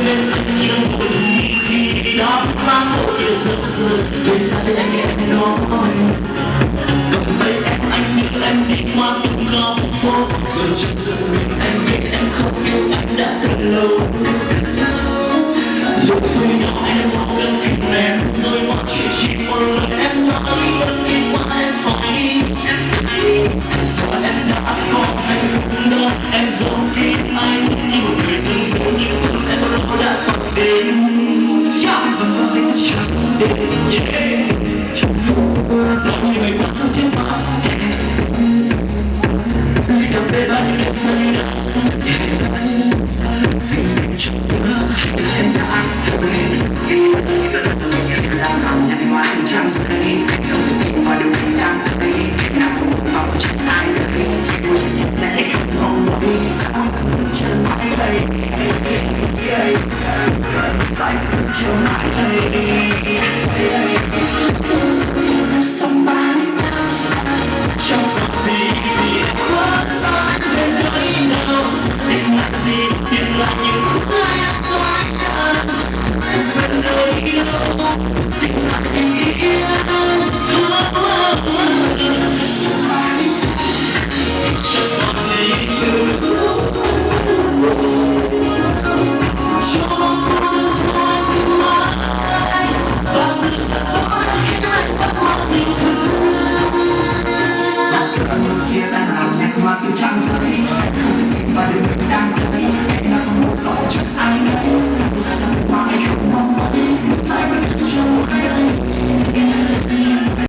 bên anh như buồn khi đó lá phố kia rực rỡ với tay anh em nói cầm tay anh như em đi qua từng góc phố rồi chợt dừng mình anh biết em không yêu anh đã từ lâu lúc tuổi nhỏ em mong gần kìm em rồi mọi chuyện chỉ một lời em nói đơn khi qua em phải đi giờ em đã có hạnh phúc nữa em giống như ai như một người dưng dưng như con em đó đã còn đến chẳng đến nói như ngày qua sân thiên vàng đi cà phê bao nhiêu đêm say vì trong mơ em đã làm lòng nhăn nhó từng trang giấy không thể tin vào điều mình đang thấy nào không một vòng chẳng ai đây một sự thật lẽ không mong mỏi sao cứ chờ mãi đây sao cứ chờ mãi đây somebody trong cuộc gì vì em quá xa đến nơi nào tình là gì tình là những khúc ai xoay về nơi đâu tình là tình yêu somebody trong cuộc gì cho mong cô được hoài tìm mãi và sự thật đó khiến anh bắt mắt yêu thương và cơn mưa kia đang làm nhạt nhòa từ trang giấy không thể nhìn vào điều mình đang